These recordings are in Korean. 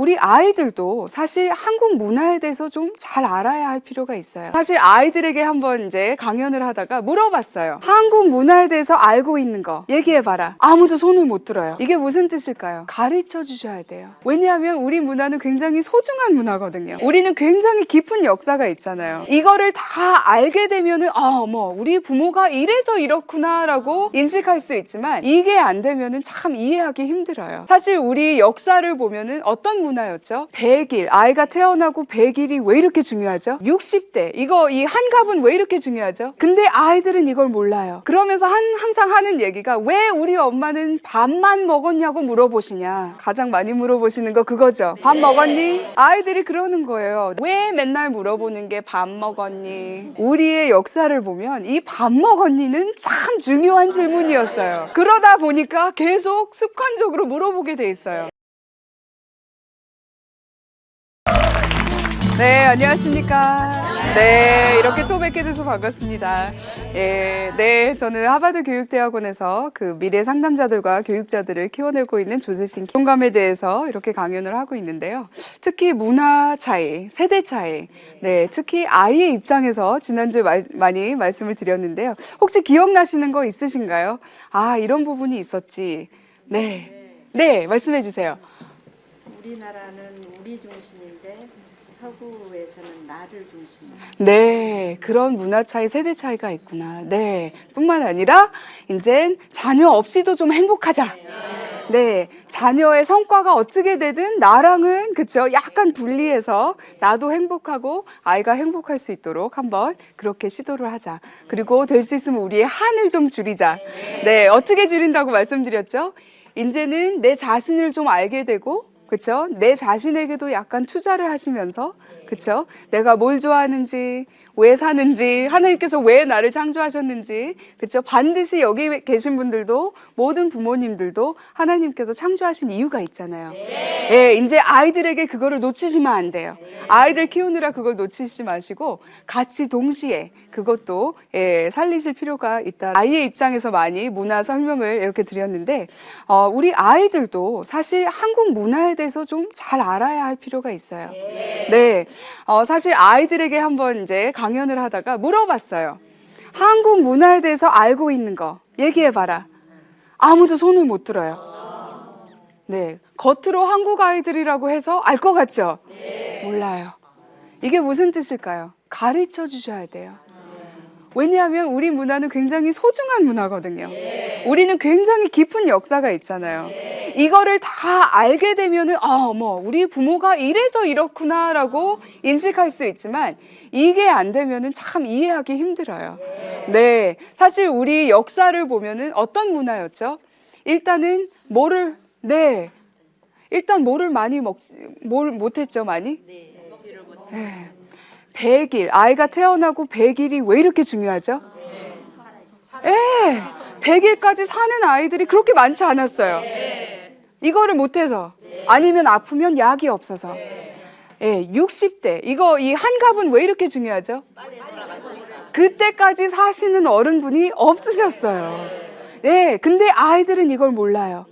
우리 아이들도 사실 한국 문화에 대해서 좀 잘 알아야 할 필요가 있어요. 사실 아이들에게 한번 이제 강연을 하다가 물어봤어요. 한국 문화에 대해서 알고 있는 거 얘기해봐라. 아무도 손을 못 들어요. 이게 무슨 뜻일까요? 가르쳐 주셔야 돼요. 왜냐하면 우리 문화는 굉장히 소중한 문화거든요. 우리는 굉장히 깊은 역사가 있잖아요. 이거를 다 알게 되면은 어머 우리 부모가 이래서 이렇구나 라고 인식할 수 있지만 이게 안 되면은 참 이해하기 힘들어요. 사실 우리 역사를 보면은 어떤 문화였죠? 100일, 아이가 태어나고 100일이 왜 이렇게 중요하죠? 60대, 이 한갑은 왜 이렇게 중요하죠? 근데 아이들은 이걸 몰라요. 그러면서 항상 하는 얘기가 왜 우리 엄마는 밥만 먹었냐고 물어보시냐. 가장 많이 물어보시는 거 그거죠. 밥 먹었니? 아이들이 그러는 거예요. 왜 맨날 물어보는 게 밥 먹었니? 우리의 역사를 보면 이 밥 먹었니는 참 중요한 질문이었어요. 그러다 보니까 계속 습관적으로 물어보게 돼 있어요. 네, 안녕하십니까. 네, 이렇게 또 뵙게 돼서 반갑습니다. 네, 저는 하버드 교육대학원에서 그 미래 상담자들과 교육자들을 키워내고 있는 조세핀 공감에 대해서 이렇게 강연을 하고 있는데요. 특히 문화 차이, 세대 차이, 네, 특히 아이의 입장에서 지난주에 많이 말씀을 드렸는데요. 혹시 기억나시는 거 있으신가요? 아, 이런 부분이 있었지. 네, 말씀해 주세요. 우리나라는 우리 중심인데 서구에서는 나를 중심으로. 네, 그런 문화 차이, 세대 차이가 있구나. 네, 뿐만 아니라 이제 자녀 없이도 좀 행복하자. 네, 자녀의 성과가 어떻게 되든 나랑은 그쵸 약간 분리해서 나도 행복하고 아이가 행복할 수 있도록 한번 그렇게 시도를 하자. 그리고 될 수 있으면 우리의 한을 좀 줄이자. 네, 어떻게 줄인다고 말씀드렸죠? 이제는 내 자신을 좀 알게 되고 그쵸? 내 자신에게도 약간 투자를 하시면서 그쵸? 내가 뭘 좋아하는지, 왜 사는지, 하나님께서 왜 나를 창조하셨는지, 그쵸? 반드시 여기 계신 분들도 모든 부모님들도 하나님께서 창조하신 이유가 있잖아요. 예, 이제 아이들에게 그거를 놓치시면 안 돼요. 아이들 키우느라 그걸 놓치지 마시고 같이 동시에 그것도 살리실 필요가 있다. 아이의 입장에서 많이 문화 설명을 이렇게 드렸는데 우리 아이들도 사실 한국 문화에 대해서 좀 잘 알아야 할 필요가 있어요. 네, 사실 아이들에게 한번 이제 강연을 하다가 물어봤어요. 한국 문화에 대해서 알고 있는 거 얘기해봐라. 아무도 손을 못 들어요. 네, 겉으로 한국 아이들이라고 해서 알 것 같죠? 몰라요. 이게 무슨 뜻일까요? 가르쳐 주셔야 돼요. 왜냐하면 우리 문화는 굉장히 소중한 문화거든요. 우리는 굉장히 깊은 역사가 있잖아요. 이거를 다 알게 되면은 어머 우리 부모가 이래서 이렇구나 라고 인식할 수 있지만 이게 안 되면은 참 이해하기 힘들어요. 네, 사실 우리 역사를 보면은 어떤 문화였죠? 일단은 뭐를 많이 뭘 못했죠 많이? 네. 100일, 아이가 태어나고 100일이 왜 이렇게 중요하죠? 예, 100일까지 사는 아이들이 그렇게 많지 않았어요. 이거를 못해서, 아니면 아프면 약이 없어서. 예, 60대, 이 한갑은 왜 이렇게 중요하죠? 그때까지 사시는 어른분이 없으셨어요. 예, 근데 아이들은 이걸 몰라요.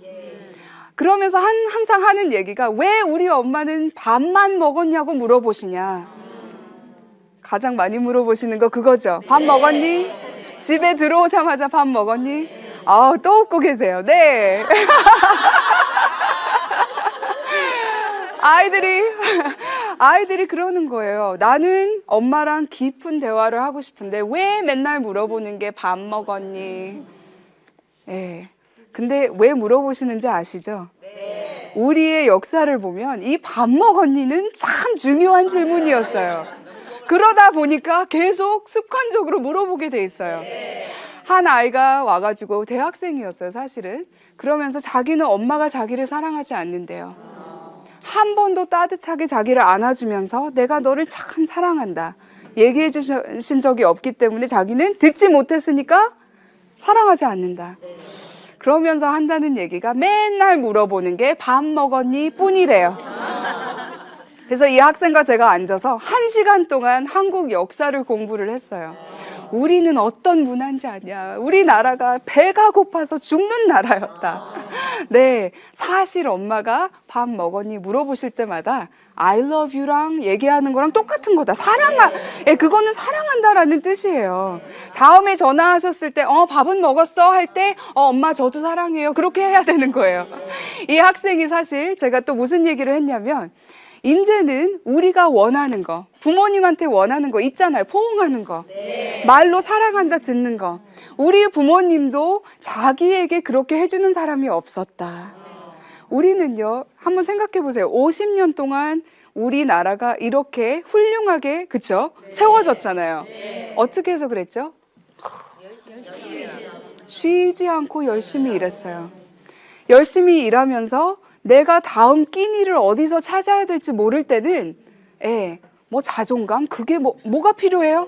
그러면서 항상 하는 얘기가 왜 우리 엄마는 밥만 먹었냐고 물어보시냐. 가장 많이 물어보시는 거 그거죠. 밥 먹었니? 집에 들어오자마자 밥 먹었니? 또 웃고 계세요. 네. 아이들이 그러는 거예요. 나는 엄마랑 깊은 대화를 하고 싶은데 왜 맨날 물어보는 게 밥 먹었니? 네. 근데 왜 물어보시는지 아시죠? 우리의 역사를 보면 이 밥 먹었니는 참 중요한 질문이었어요. 그러다 보니까 계속 습관적으로 물어보게 돼 있어요. 한 아이가 와가지고 대학생이었어요, 사실은. 그러면서 자기는 엄마가 자기를 사랑하지 않는데요. 한 번도 따뜻하게 자기를 안아주면서 내가 너를 참 사랑한다. 얘기해 주신 적이 없기 때문에 자기는 듣지 못했으니까 사랑하지 않는다. 그러면서 한다는 얘기가 맨날 물어보는 게 밥 먹었니? 뿐이래요. 그래서 이 학생과 제가 앉아서 1시간 동안 한국 역사를 공부를 했어요. 우리는 어떤 문화인지 아냐. 우리나라가 배가 고파서 죽는 나라였다. 네, 사실 엄마가 밥 먹었니 물어보실 때마다 I love you랑 얘기하는 거랑 똑같은 거다. 예, 그거는 사랑한다라는 뜻이에요. 다음에 전화하셨을 때, 밥은 먹었어? 할 때, 엄마 저도 사랑해요. 그렇게 해야 되는 거예요. 이 학생이 사실 제가 또 무슨 얘기를 했냐면, 이제는 우리가 원하는 거, 부모님한테 원하는 거 있잖아요. 포옹하는 거. 말로 사랑한다 듣는 거. 우리 부모님도 자기에게 그렇게 해주는 사람이 없었다. 우리는요, 한번 생각해 보세요. 50년 동안 우리나라가 이렇게 훌륭하게, 그쵸? 세워졌잖아요. 어떻게 해서 그랬죠? 쉬지 않고 열심히 일했어요. 열심히 일하면서 내가 다음 끼니를 어디서 찾아야 될지 모를 때는, 뭐 자존감? 그게 뭐가 필요해요?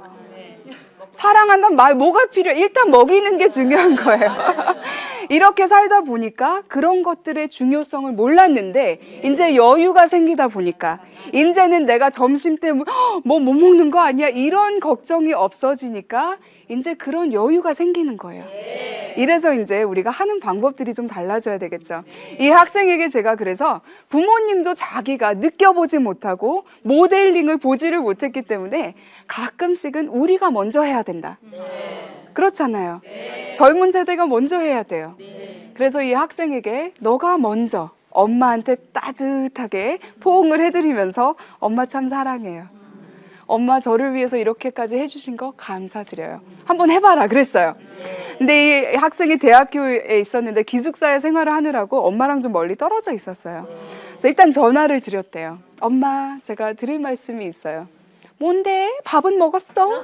사랑한다는 말 뭐가 필요해? 일단 먹이는 게 중요한 거예요. 이렇게 살다 보니까 그런 것들의 중요성을 몰랐는데 이제 여유가 생기다 보니까 이제는 내가 점심 때 뭐 못 먹는 거 아니야? 이런 걱정이 없어지니까 이제 그런 여유가 생기는 거예요. 이래서 이제 우리가 하는 방법들이 좀 달라져야 되겠죠. 이 학생에게 제가 그래서 부모님도 자기가 느껴보지 못하고 모델링을 보지를 못했기 때문에 가끔씩은 우리가 먼저 해야 된다. 그렇잖아요. 젊은 세대가 먼저 해야 돼요. 그래서 이 학생에게 너가 먼저 엄마한테 따뜻하게 포옹을 해드리면서 엄마 참 사랑해요. 엄마 저를 위해서 이렇게까지 해주신 거 감사드려요. 한번 해봐라 그랬어요. 근데 이 학생이 대학교에 있었는데 기숙사에 생활을 하느라고 엄마랑 좀 멀리 떨어져 있었어요. 그래서 일단 전화를 드렸대요. 엄마, 제가 드릴 말씀이 있어요. 뭔데? 밥은 먹었어?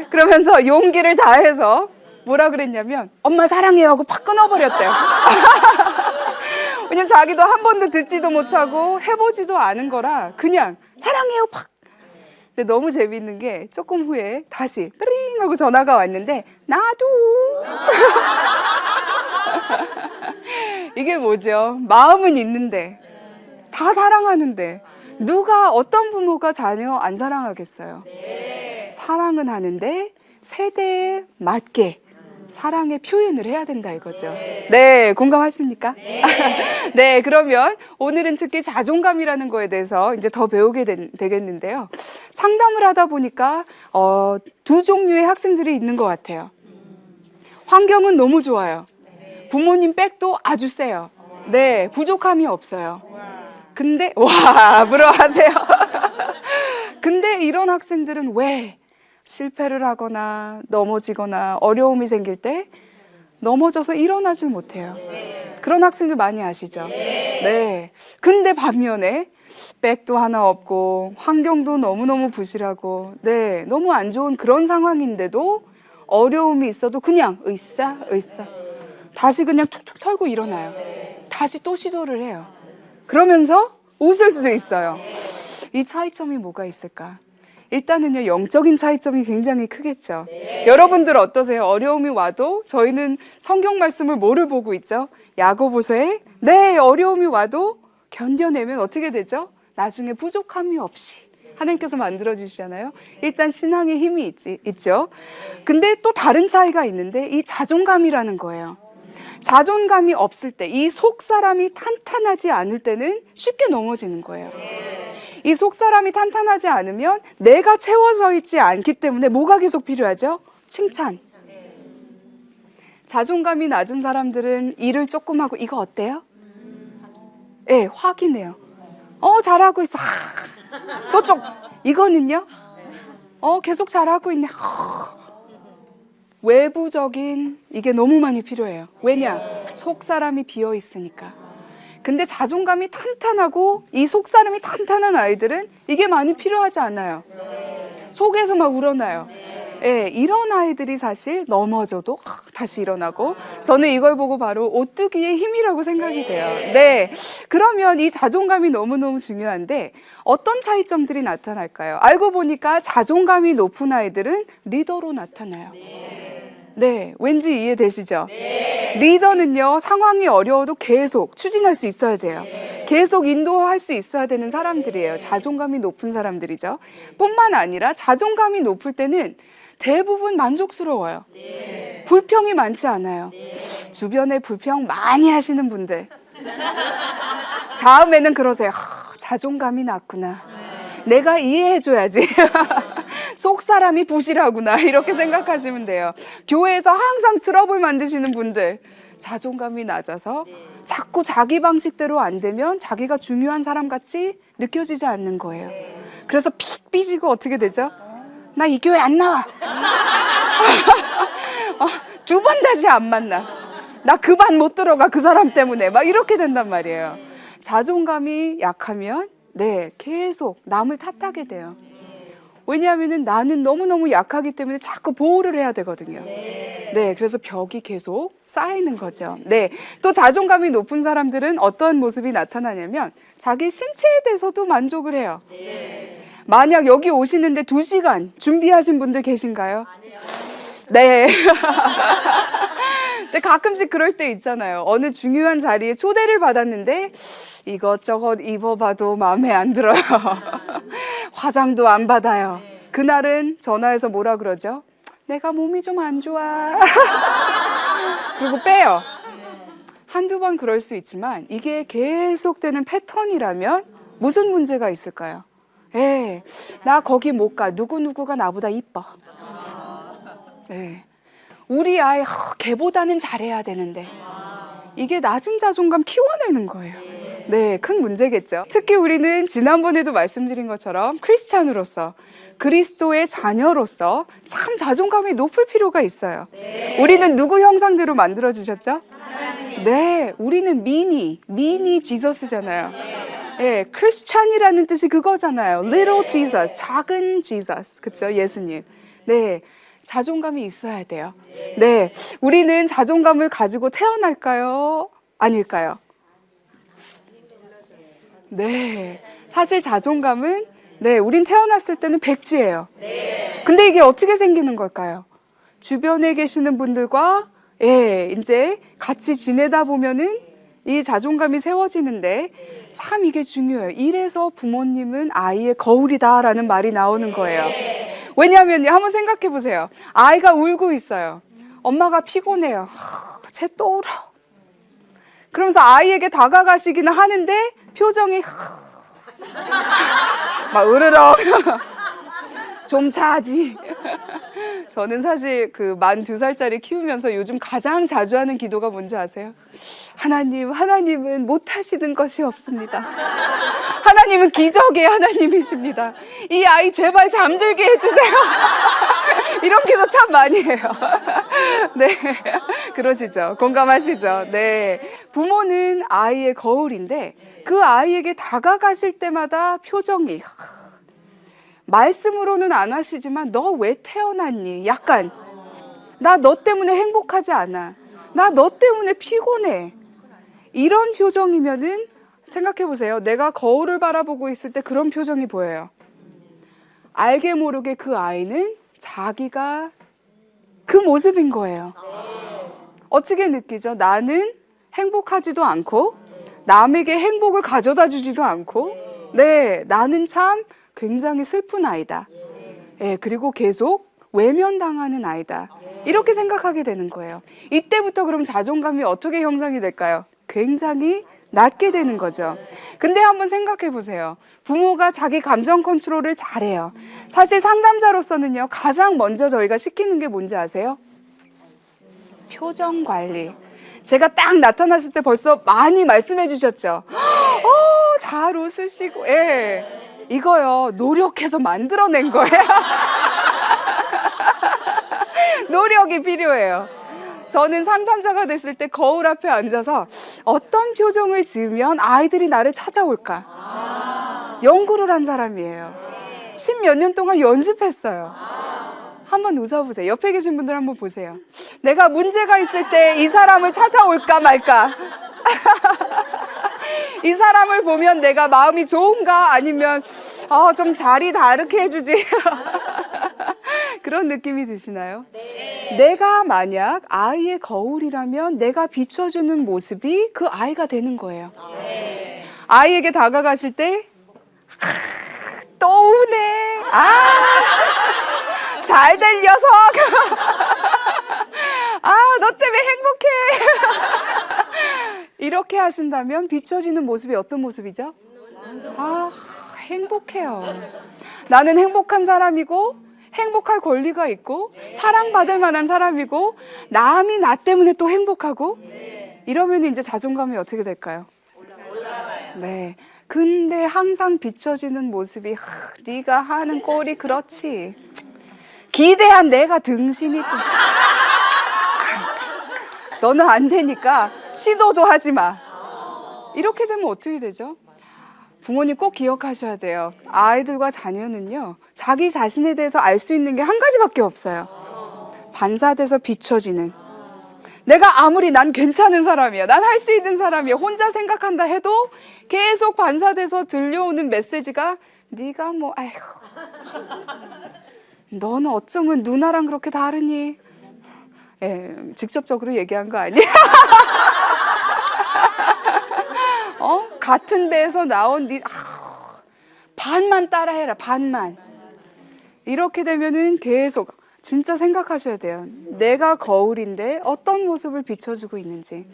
그러면서 용기를 다해서 뭐라 그랬냐면 엄마 사랑해요 하고 팍 끊어버렸대요. 왜냐면 자기도 한 번도 듣지도 못하고 해보지도 않은 거라 그냥 사랑해요 팍. 근데 너무 재밌는 게 조금 후에 다시 뜨링 하고 전화가 왔는데 나도. 이게 뭐죠? 마음은 있는데 다 사랑하는데 누가 어떤 부모가 자녀 안 사랑하겠어요? 사랑은 하는데 세대에 맞게 사랑의 표현을 해야 된다 이거죠. 네, 공감하십니까? 네, 그러면 오늘은 특히 자존감이라는 거에 대해서 이제 더 배우게 되겠는데요. 상담을 하다 보니까 두 종류의 학생들이 있는 것 같아요. 환경은 너무 좋아요. 부모님 백도 아주 세요. 네, 부족함이 없어요. 근데 와, 부러워하세요. 근데 이런 학생들은 왜 실패를 하거나 넘어지거나 어려움이 생길 때 넘어져서 일어나질 못해요. 그런 학생들 많이 아시죠? 네. 근데 반면에 백도 하나 없고 환경도 너무너무 부실하고 네, 너무 안 좋은 그런 상황인데도 어려움이 있어도 그냥 으쌰 다시 그냥 툭툭 털고 일어나요. 다시 또 시도를 해요. 그러면서 웃을 수 있어요. 이 차이점이 뭐가 있을까? 일단은요, 영적인 차이점이 굉장히 크겠죠. 여러분들 어떠세요? 어려움이 와도 저희는 성경 말씀을 뭐를 보고 있죠? 야고보서에 네, 어려움이 와도 견뎌내면 어떻게 되죠? 나중에 부족함이 없이 하나님께서 만들어주시잖아요. 일단 신앙의 힘이 있죠. 근데 또 다른 차이가 있는데 이 자존감이라는 거예요. 자존감이 없을 때, 이 속사람이 탄탄하지 않을 때는 쉽게 넘어지는 거예요. 이 속사람이 탄탄하지 않으면 내가 채워져 있지 않기 때문에 뭐가 계속 필요하죠? 칭찬. 자존감이 낮은 사람들은 일을 조금 하고 이거 어때요? 네, 확인해요. 잘하고 있어. 또 이거는요? 계속 잘하고 있네. 외부적인 이게 너무 많이 필요해요. 왜냐? 속사람이 비어 있으니까. 근데 자존감이 탄탄하고 이 속사람이 탄탄한 아이들은 이게 많이 필요하지 않아요. 속에서 막 우러나요. 예, 이런 아이들이 사실 넘어져도 다시 일어나고 저는 이걸 보고 바로 오뚜기의 힘이라고 생각이 돼요. 네, 그러면 이 자존감이 너무너무 중요한데 어떤 차이점들이 나타날까요? 알고 보니까 자존감이 높은 아이들은 리더로 나타나요. 네, 왠지 이해되시죠? 리더는요, 상황이 어려워도 계속 추진할 수 있어야 돼요. 계속 인도할 수 있어야 되는 사람들이에요. 자존감이 높은 사람들이죠. 뿐만 아니라 자존감이 높을 때는 대부분 만족스러워요. 불평이 많지 않아요. 주변에 불평 많이 하시는 분들 다음에는 그러세요. 자존감이 낮구나. 내가 이해해줘야지. 속 사람이 부실하구나. 이렇게 생각하시면 돼요. 교회에서 항상 트러블 만드시는 분들 자존감이 낮아서 자꾸 자기 방식대로 안 되면 자기가 중요한 사람 같이 느껴지지 않는 거예요. 그래서 픽 삐지고 어떻게 되죠? 나 이 교회 안 나와. 2번 다시 안 만나. 나 그 반 못 들어가. 그 사람 때문에. 막 이렇게 된단 말이에요. 자존감이 약하면 계속 남을 탓하게 돼요. 왜냐하면 나는 너무너무 약하기 때문에 자꾸 보호를 해야 되거든요. 그래서 벽이 계속 쌓이는 거죠. 또 자존감이 높은 사람들은 어떤 모습이 나타나냐면 자기 신체에 대해서도 만족을 해요. 만약 여기 오시는데 2시간 준비하신 분들 계신가요? 네. 근데 가끔씩 그럴 때 있잖아요. 어느 중요한 자리에 초대를 받았는데 이것저것 입어봐도 마음에 안 들어요. 화장도 안 받아요. 그날은 전화해서 뭐라 그러죠? 내가 몸이 좀 안 좋아. 그리고 빼요. 한두 번 그럴 수 있지만 이게 계속되는 패턴이라면 무슨 문제가 있을까요? 나 거기 못 가. 누구누구가 나보다 이뻐. 우리 아이 걔보다는 잘해야 되는데 이게 낮은 자존감 키워내는 거예요. 큰 문제겠죠. 특히 우리는 지난번에도 말씀드린 것처럼 크리스찬으로서 그리스도의 자녀로서 참 자존감이 높을 필요가 있어요. 우리는 누구 형상대로 만들어 주셨죠? 우리는 미니 지저스잖아요. 크리스찬이라는 뜻이 그거잖아요. Little Jesus, 작은 Jesus, 그렇죠? 예수님. 자존감이 있어야 돼요. 우리는 자존감을 가지고 태어날까요? 아닐까요? 사실 자존감은 우린 태어났을 때는 백지예요. 근데 이게 어떻게 생기는 걸까요? 주변에 계시는 분들과 이제 같이 지내다 보면은 이 자존감이 세워지는데 참 이게 중요해요. 이래서 부모님은 아이의 거울이다라는 말이 나오는 거예요. 왜냐하면요, 한번 생각해 보세요. 아이가 울고 있어요. 엄마가 피곤해요. 쟤 또 울어. 그러면서 아이에게 다가가시기는 하는데 표정이 막 으르렁 좀 자지. 저는 사실 그 만 2살짜리 키우면서 요즘 가장 자주 하는 기도가 뭔지 아세요? 하나님은 못하시는 것이 없습니다. 하나님은 기적의 하나님이십니다. 이 아이 제발 잠들게 해주세요. 이런 기도 참 많이 해요. 그러시죠? 공감하시죠? 부모는 아이의 거울인데 그 아이에게 다가가실 때마다 표정이 말씀으로는 안 하시지만 너 왜 태어났니? 약간 나 너 때문에 행복하지 않아. 나 너 때문에 피곤해. 이런 표정이면은 생각해 보세요. 내가 거울을 바라보고 있을 때 그런 표정이 보여요. 알게 모르게 그 아이는 자기가 그 모습인 거예요. 어떻게 느끼죠? 나는 행복하지도 않고 남에게 행복을 가져다 주지도 않고 나는 참 굉장히 슬픈 아이다. 그리고 계속 외면당하는 아이다. 이렇게 생각하게 되는 거예요. 이때부터 그럼 자존감이 어떻게 형성이 될까요? 굉장히 낮게 되는 거죠. 근데 한번 생각해 보세요. 부모가 자기 감정 컨트롤을 잘해요. 사실 상담자로서는요, 가장 먼저 저희가 시키는 게 뭔지 아세요? 표정 관리. 제가 딱 나타났을 때 벌써 많이 말씀해 주셨죠? 잘 웃으시고, 이거요, 노력해서 만들어낸 거예요. 노력이 필요해요. 저는 상담자가 됐을 때 거울 앞에 앉아서 어떤 표정을 지으면 아이들이 나를 찾아올까? 연구를 한 사람이에요. 10몇 년 동안 연습했어요. 한번 웃어보세요. 옆에 계신 분들 한번 보세요. 내가 문제가 있을 때 이 사람을 찾아올까 말까? 이 사람을 보면 내가 마음이 좋은가? 아니면 좀 자리 다르게 해주지? 그런 느낌이 드시나요? 내가 만약 아이의 거울이라면 내가 비춰주는 모습이 그 아이가 되는 거예요. 아이에게 다가가실 때 또 우네. 잘 될 녀석. 아, 너 때문에 행복해. 이렇게 하신다면 비춰지는 모습이 어떤 모습이죠? 아, 행복해요. 나는 행복한 사람이고 행복할 권리가 있고 사랑받을 만한 사람이고 남이 나 때문에 또 행복하고 이러면 이제 자존감이 어떻게 될까요? 네. 근데 항상 비춰지는 모습이 네가 하는 꼴이 그렇지. 기대한 내가 등신이지. 너는 안 되니까 시도도 하지 마. 이렇게 되면 어떻게 되죠? 부모님 꼭 기억하셔야 돼요. 아이들과 자녀는요, 자기 자신에 대해서 알 수 있는 게 한 가지밖에 없어요. 반사돼서 비춰지는. 내가 아무리 난 괜찮은 사람이야, 난 할 수 있는 사람이야, 혼자 생각한다 해도 계속 반사돼서 들려오는 메시지가 네가 뭐, 아이고, 너는 어쩌면 누나랑 그렇게 다르니? 예, 직접적으로 얘기한 거 아니야? 같은 배에서 나온 반만 따라해라, 반만. 이렇게 되면은 계속 진짜 생각하셔야 돼요. 내가 거울인데 어떤 모습을 비춰주고 있는지.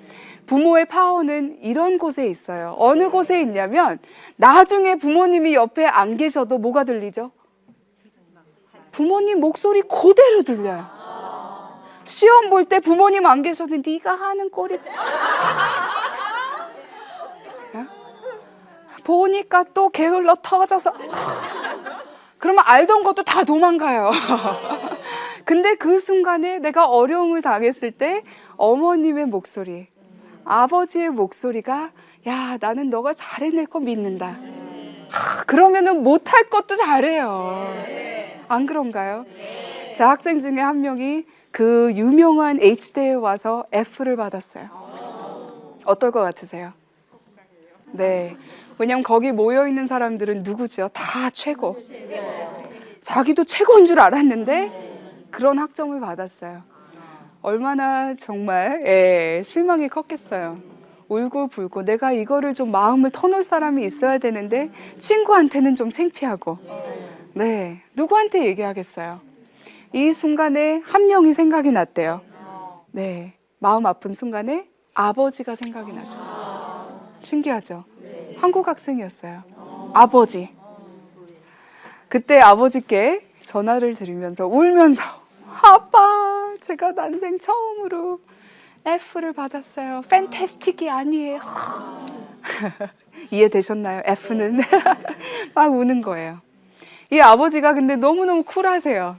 부모의 파워는 이런 곳에 있어요. 어느 곳에 있냐면 나중에 부모님이 옆에 안 계셔도 뭐가 들리죠? 부모님 목소리 그대로 들려요. 시험 볼 때 부모님 안 계셔도 네가 하는 꼴이지. 보니까 또 게을러 터져서 그러면 알던 것도 다 도망가요. 근데 그 순간에 내가 어려움을 당했을 때 어머님의 목소리, 아버지의 목소리가 야, 나는 너가 잘해낼 거 믿는다. 그러면은 못할 것도 잘해요. 안 그런가요? 제 학생 중에 한 명이 그 유명한 H대에 와서 F를 받았어요. 어떨 것 같으세요? 네. 왜냐면 거기 모여있는 사람들은 누구죠? 다 최고. 자기도 최고인 줄 알았는데 그런 학점을 받았어요. 얼마나 정말 실망이 컸겠어요. 울고불고 내가 이거를 좀 마음을 터놓을 사람이 있어야 되는데 친구한테는 좀 창피하고 네, 누구한테 얘기하겠어요? 이 순간에 한 명이 생각이 났대요. 네, 마음 아픈 순간에 아버지가 생각이 나죠. 신기하죠? 한국 학생이었어요. 아버지. 그때 아버지께 전화를 드리면서 울면서 아빠, 제가 난생 처음으로 F를 받았어요. 팬타스틱이 아니에요. 이해되셨나요? F는 막 우는 거예요. 이 아버지가 근데 너무너무 쿨하세요.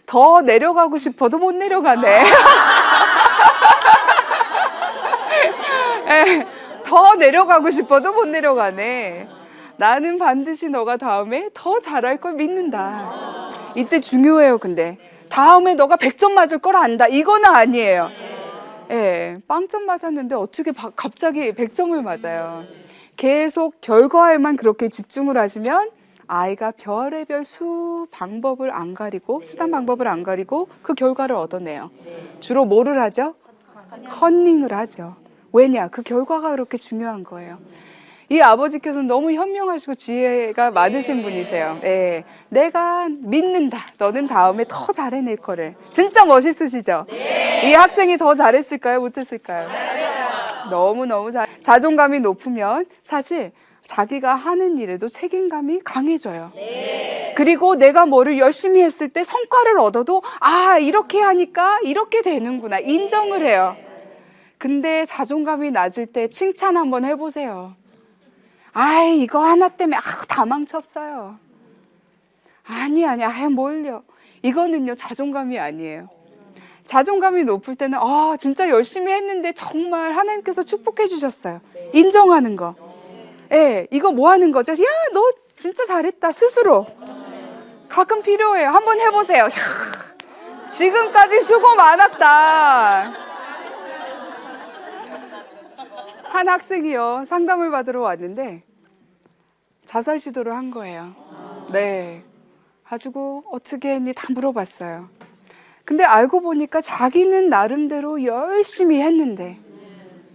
더 내려가고 싶어도 못 내려가네. 더 내려가고 싶어도 못 내려가네. 나는 반드시 너가 다음에 더 잘할 걸 믿는다. 이때 중요해요. 근데 다음에 너가 100점 맞을 걸 안다. 이거는 아니에요. 빵점 맞았는데 어떻게 갑자기 100점을 맞아요. 계속 결과에만 그렇게 집중을 하시면 아이가 별의별 방법을 안 가리고 수단 방법을 안 가리고 그 결과를 얻어내요. 주로 뭐를 하죠? 컨닝을 하죠. 왜냐? 그 결과가 그렇게 중요한 거예요. 이 아버지께서는 너무 현명하시고 지혜가 많으신 분이세요. 내가 믿는다. 너는 다음에 더 잘해낼 거를. 진짜 멋있으시죠? 이 학생이 더 잘했을까요? 못했을까요? 너무너무 자존감이 높으면 사실 자기가 하는 일에도 책임감이 강해져요. 그리고 내가 뭐를 열심히 했을 때 성과를 얻어도 이렇게 하니까 이렇게 되는구나. 인정을 해요. 근데 자존감이 낮을 때 칭찬 한번 해보세요. 이거 하나 때문에 다 망쳤어요. 아니 뭘요. 이거는요 자존감이 아니에요. 자존감이 높을 때는 진짜 열심히 했는데 정말 하나님께서 축복해 주셨어요. 인정하는 거. 이거 뭐 하는 거죠? 야, 너 진짜 잘했다. 스스로. 가끔 필요해요. 한번 해보세요. 지금까지 수고 많았다. 한 학생이요. 상담을 받으러 왔는데 자살 시도를 한 거예요. 네. 가지고 어떻게 했니? 다 물어봤어요. 근데 알고 보니까 자기는 나름대로 열심히 했는데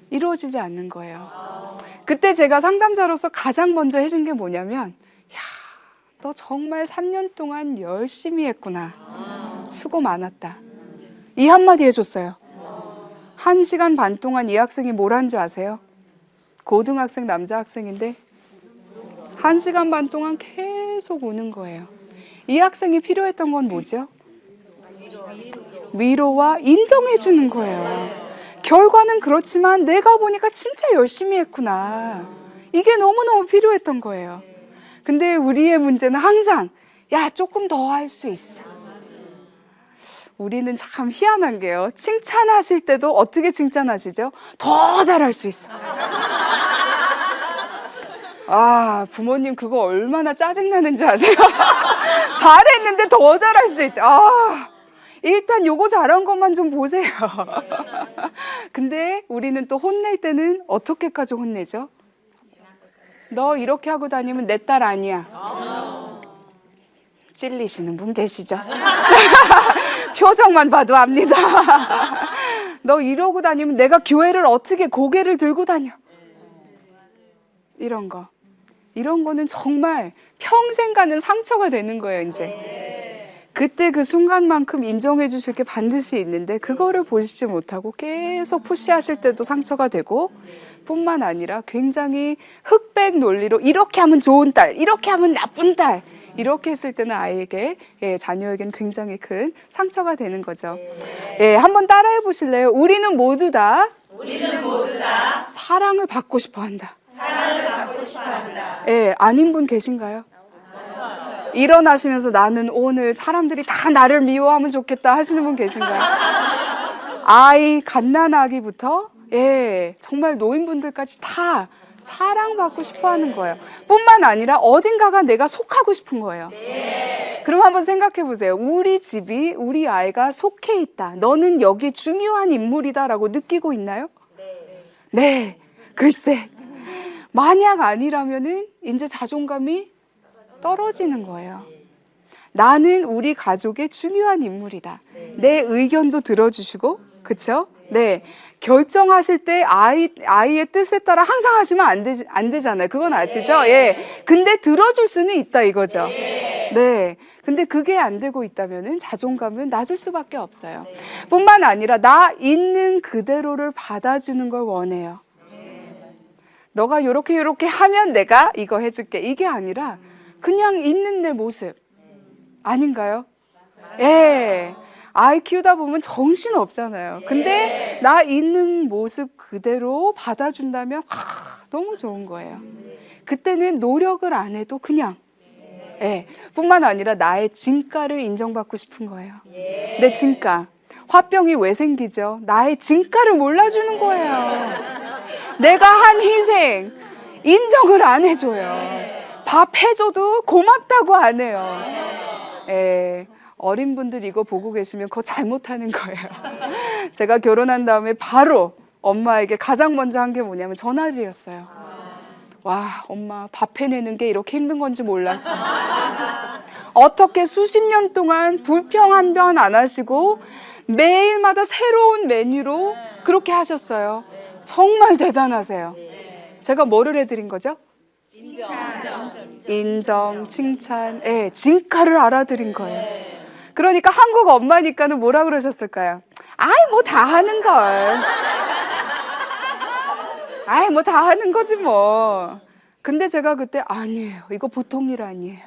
이루어지지 않는 거예요. 그때 제가 상담자로서 가장 먼저 해준 게 뭐냐면 너 정말 3년 동안 열심히 했구나. 수고 많았다. 이 한마디 해줬어요. 1시간 반 동안 이 학생이 뭘 한 줄 아세요? 고등학생 남자 학생인데 1시간 반 동안 계속 우는 거예요. 이 학생이 필요했던 건 뭐죠? 위로와 인정해 주는 거예요. 결과는 그렇지만 내가 보니까 진짜 열심히 했구나. 이게 너무너무 필요했던 거예요. 근데 우리의 문제는 항상 야, 조금 더 할 수 있어. 우리는 참 희한한 게요. 칭찬하실 때도 어떻게 칭찬하시죠? 더 잘할 수 있어. 아, 부모님 그거 얼마나 짜증나는지 아세요? 잘했는데 더 잘할 수 있다. 아, 일단 요거 잘한 것만 좀 보세요. 근데 우리는 또 혼낼 때는 어떻게까지 혼내죠? 너 이렇게 하고 다니면 내 딸 아니야. 찔리시는 분 계시죠? 표정만 봐도 압니다. 너 이러고 다니면 내가 교회를 어떻게 고개를 들고 다녀. 이런 거. 이런 거는 정말 평생 가는 상처가 되는 거예요, 이제. 그때 그 순간만큼 인정해 주실 게 반드시 있는데 그거를 보시지 못하고 계속 푸시하실 때도 상처가 되고 뿐만 아니라 굉장히 흑백 논리로 이렇게 하면 좋은 딸, 이렇게 하면 나쁜 딸 이렇게 했을 때는 아이에게 자녀에게는 굉장히 큰 상처가 되는 거죠. 한번 따라해 보실래요? 우리는 모두 다 사랑을 받고 싶어 한다. 아닌 분 계신가요? 일어나시면서 나는 오늘 사람들이 다 나를 미워하면 좋겠다 하시는 분 계신가요? 아이 갓난아기부터 정말 노인분들까지 다 사랑받고 싶어 하는 거예요. 뿐만 아니라 어딘가가 내가 속하고 싶은 거예요. 그럼 한번 생각해 보세요. 우리 집이 우리 아이가 속해 있다. 너는 여기 중요한 인물이다라고 느끼고 있나요? 네. 글쎄. 만약 아니라면은 이제 자존감이 떨어지는 거예요. 나는 우리 가족의 중요한 인물이다. 내 의견도 들어주시고, 그쵸? 네. 결정하실 때 아이의 뜻에 따라 항상 하시면 안 되잖아요. 그건 아시죠? 근데 들어줄 수는 있다 이거죠. 네. 근데 그게 안 되고 있다면은 자존감은 낮을 수밖에 없어요. 뿐만 아니라 나 있는 그대로를 받아주는 걸 원해요. 너가 요렇게 하면 내가 이거 해줄게. 이게 아니라 그냥 있는 내 모습. 아닌가요? 아이 키우다 보면 정신 없잖아요. 근데 나 있는 모습 그대로 받아준다면 너무 좋은 거예요. 그때는 노력을 안 해도 그냥 뿐만 아니라 나의 진가를 인정받고 싶은 거예요. 내 진가. 화병이 왜 생기죠? 나의 진가를 몰라주는 거예요. 내가 한 희생 인정을 안 해줘요. 밥 해줘도 고맙다고 안 해요. 어린 분들 이거 보고 계시면 그거 잘못하는 거예요. 제가 결혼한 다음에 바로 엄마에게 가장 먼저 한 게 뭐냐면 전화드렸어요. 와, 엄마 밥 해내는 게 이렇게 힘든 건지 몰랐어. 어떻게 수십 년 동안 불평 한 번 안 하시고 매일마다 새로운 메뉴로 그렇게 하셨어요. 정말 대단하세요. 제가 뭐를 해드린 거죠? 인정, 칭찬, 진가를 알아드린 거예요. 그러니까 한국 엄마니까는 뭐라 그러셨을까요? 아이, 뭐 다 하는 걸. 아이, 뭐 다 하는 거지 뭐. 근데 제가 그때 아니에요. 이거 보통 일 아니에요.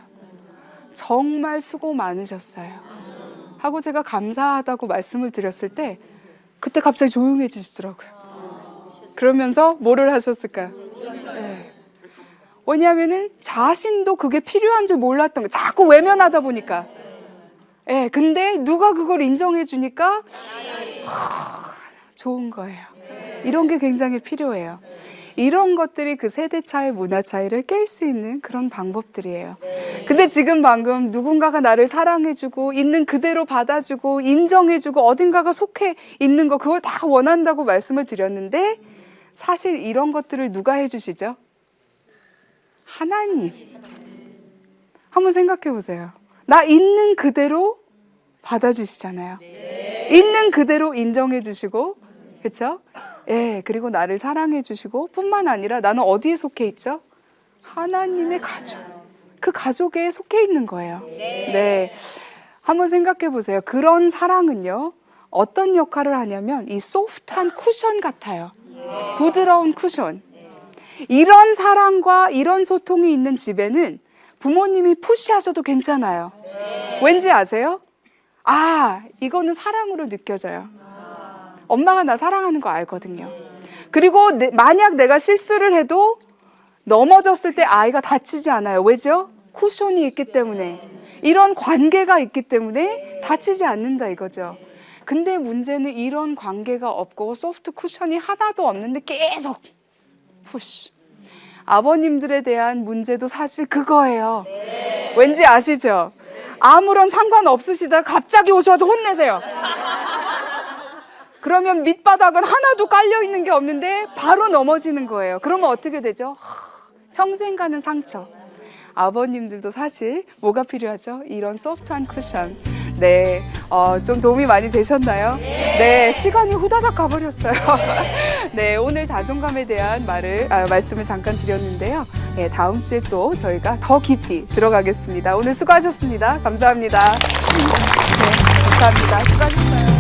정말 수고 많으셨어요. 하고 제가 감사하다고 말씀을 드렸을 때 그때 갑자기 조용해지시더라고요. 그러면서 뭐를 하셨을까요? 왜냐하면은 자신도 그게 필요한 줄 몰랐던 거예요. 자꾸 외면하다 보니까. 근데 누가 그걸 인정해 주니까 좋은 거예요. 이런 게 굉장히 필요해요. 이런 것들이 그 세대 차이, 문화 차이를 깰 수 있는 그런 방법들이에요. 근데 지금 방금 누군가가 나를 사랑해주고 있는 그대로 받아주고 인정해주고 어딘가가 속해 있는 거 그걸 다 원한다고 말씀을 드렸는데 사실 이런 것들을 누가 해주시죠? 하나님. 한번 생각해 보세요. 나 있는 그대로 받아주시잖아요. 있는 그대로 인정해 주시고, 그렇죠? 그리고 나를 사랑해 주시고 뿐만 아니라 나는 어디에 속해 있죠? 하나님의 가족. 그 가족에 속해 있는 거예요. 네. 한번 생각해 보세요. 그런 사랑은요, 어떤 역할을 하냐면 이 소프트한 쿠션 같아요. 부드러운 쿠션. 이런 사랑과 이런 소통이 있는 집에는 부모님이 푸시하셔도 괜찮아요. 왠지 아세요? 아, 이거는 사랑으로 느껴져요. 엄마가 나 사랑하는 거 알거든요. 그리고 만약 내가 실수를 해도 넘어졌을 때 아이가 다치지 않아요. 왜죠? 쿠션이 있기 때문에. 이런 관계가 있기 때문에 다치지 않는다 이거죠. 근데 문제는 이런 관계가 없고 소프트 쿠션이 하나도 없는데 계속 푸시. 아버님들에 대한 문제도 사실 그거예요. 왠지 아시죠? 아무런 상관 없으시다가 갑자기 오셔서 혼내세요. 그러면 밑바닥은 하나도 깔려 있는 게 없는데 바로 넘어지는 거예요. 그러면 어떻게 되죠? 평생 가는 상처. 아버님들도 사실 뭐가 필요하죠? 이런 소프트한 쿠션. 네, 좀 도움이 많이 되셨나요? 네, 시간이 후다닥 가버렸어요. 네, 오늘 자존감에 대한 말씀을 잠깐 드렸는데요. 네, 다음 주에 또 저희가 더 깊이 들어가겠습니다. 오늘 수고하셨습니다. 감사합니다. 네, 감사합니다. 수고하셨어요.